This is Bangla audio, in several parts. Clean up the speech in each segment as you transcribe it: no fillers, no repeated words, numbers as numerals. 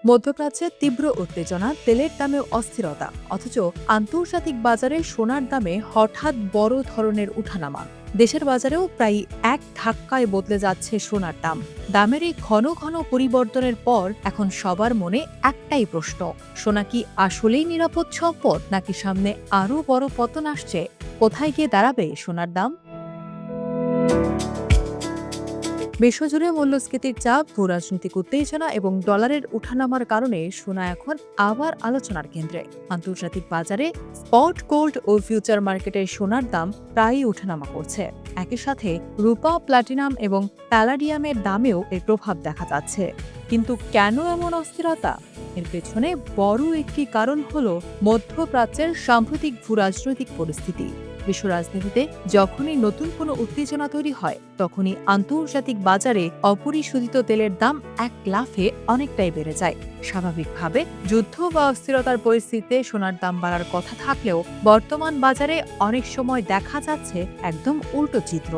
মধ্যপ্রাচ্যে তীব্র উত্তেজনা, তেলের দামে অস্থিরতা, অথচ আন্তর্জাতিক বাজারে সোনার দামে হঠাৎ বড় ধরনের উঠানামা। দেশের বাজারেও প্রায় এক ধাক্কায় বদলে যাচ্ছে সোনার দাম। দামের এই ঘন ঘন পরিবর্তনের পর এখন সবার মনে একটাই প্রশ্ন, সোনা কি আসলেই নিরাপদ সম্পদ, নাকি সামনে আরও বড় পতন আসছে? কোথায় গিয়ে দাঁড়াবে সোনার দাম? বিশ্বজুড়ে মূল্যস্ফীতির চাপ, ভূরাজনৈতিক উত্তেজনা এবং ডলারের উঠানামার কারণে সোনা এখন আবার আলোচনার কেন্দ্রে। আন্তর্জাতিক বাজারে স্পট গোল্ড ও ফিউচার মার্কেটে সোনার দাম প্রায়ই ওঠানামা করছে। একই সাথে রূপা, প্লাটিনাম এবং প্যালাডিয়ামের দামেও এর প্রভাব দেখা যাচ্ছে। কিন্তু কেন এমন অস্থিরতা? এর পেছনে বড় একটি কারণ হল মধ্যপ্রাচ্যের সাম্প্রতিক ভূরাজনৈতিক পরিস্থিতি। বিশ্ব রাজনীতিতে যখনই নতুন কোনো উত্তেজনা তৈরি হয়, তখনই আন্তর্জাতিক বাজারে অপরিশোধিত তেলের দাম এক লাফে অনেকটাই বেড়ে যায়। স্বাভাবিকভাবে যুদ্ধ বা অস্থিরতার পরিস্থিতিতে সোনার দাম বাড়ার কথা থাকলেও বর্তমান বাজারে অনেক সময় দেখা যাচ্ছে একদম উল্টো চিত্র।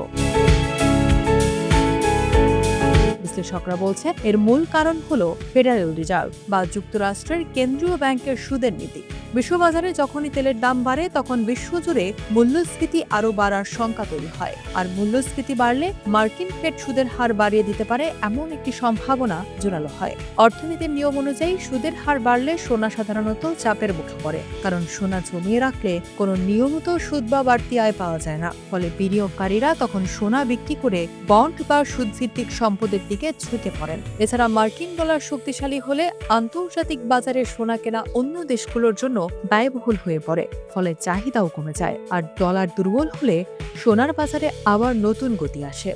বিশ্লেষকরা বলছে এর মূল কারণ হল ফেডারেল রিজার্ভ বা যুক্তরাষ্ট্রের কেন্দ্রীয় ব্যাংকের সুদের নীতি। বিশ্ববাজারে যখনই তেলের দাম বাড়ে, তখন বিশ্বজুড়ে মূল্যস্ফীতি আরও বাড়ার শঙ্কা তৈরি হয়। আর মূল্যস্ফীতি বাড়লে মার্কিন ফেড সুদের হার বাড়িয়ে দিতে পারে এমন একটি সম্ভাবনা জোরালো হয়। অর্থনীতির নিয়ম অনুযায়ী সুদের হার বাড়লে সোনা সাধারণত চাপের মুখে পড়ে, কারণ সোনা জমিয়ে রাখলে কোনো নিয়মিত সুদ বা বাড়তি আয় পাওয়া যায় না। ফলে বিনিয়োগকারীরা তখন সোনা বিক্রি করে বন্ড বা সুদভিত্তিক সম্পদের দিকে ঝুঁকে পড়েন। এছাড়া মার্কিন ডলার শক্তিশালী হলে আন্তর্জাতিক বাজারে সোনা কেনা অন্য দেশগুলোর জন্য ব্যয়বহুল হয়ে পড়ে, ফলে চাহিদাও কমে যায়। আর ডলার দুর্বল হলে সোনার বাজারে আবার নতুন গতি আসে।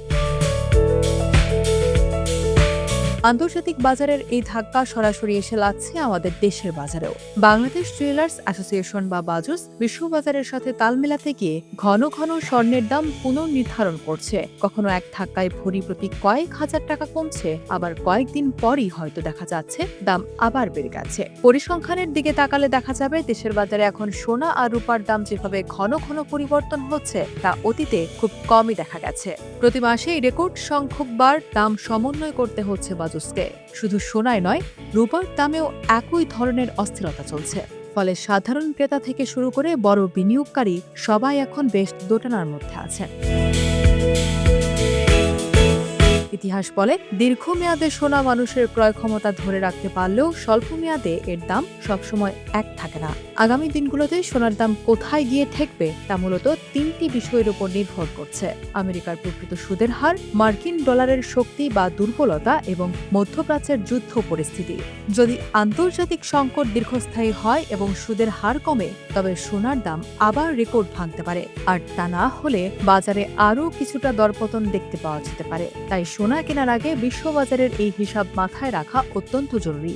আন্তর্জাতিক বাজারের এই ধাক্কা সরাসরি এসে লাগছে আমাদের দেশের বাজারেও। বাংলাদেশ জুয়েলার্স অ্যাসোসিয়েশন বা বাজুস বিশ্ববাজারের সাথে তাল মেলাতে গিয়ে ঘন ঘন স্বর্ণের দাম পুনর্নির্ধারণ করছে। কখনো এক ধাক্কায় ভরি প্রতি কয়েক হাজার টাকা কমছে, আবার কয়েকদিন পরই হয়তো দেখা যাচ্ছে দাম আবার বেড়ে গেছে। পরিসংখ্যানের দিকে তাকালে দেখা যাবে দেশের বাজারে এখন সোনা আর রূপার দাম যেভাবে ঘন ঘন পরিবর্তন হচ্ছে, তা অতীতে খুব কমই দেখা গেছে। প্রতি মাসেই রেকর্ড সংখ্যকবার দাম সমন্বয় করতে হচ্ছে। শুধু সোনায় নয়, রূপার দামেও একই ধরনের অস্থিরতা চলছে। ফলে সাধারণ ক্রেতা থেকে শুরু করে বড় বিনিয়োগকারী সবাই এখন বেশ দোটানার মধ্যে আছেন। ইতিহাস বলে দীর্ঘমেয়াদে সোনা মানুষের ক্রয় ক্ষমতা ধরে রাখতে পারলেও স্বল্প মেয়াদে এর দাম সবসময় এক থাকে না। আগামী দিনগুলোতে সোনার দাম কোথায় গিয়ে ঠেকবে তা মূলত তিনটি বিষয়ের উপর নির্ভর করছে: আমেরিকার প্রকৃত সুদের হার, মার্কিন ডলারের শক্তি বা দুর্বলতা এবং মধ্যপ্রাচ্যের যুদ্ধ পরিস্থিতি। যদি আন্তর্জাতিক সংকট দীর্ঘস্থায়ী হয় এবং সুদের হার কমে, তবে সোনার দাম আবার রেকর্ড ভাঙতে পারে। আর তা না হলে বাজারে আরও কিছুটা দরপতন দেখতে পাওয়া যেতে পারে। তাই সোনা কেনার আগে বিশ্ববাজারের এই হিসাব মাথায় রাখা অত্যন্ত জরুরি।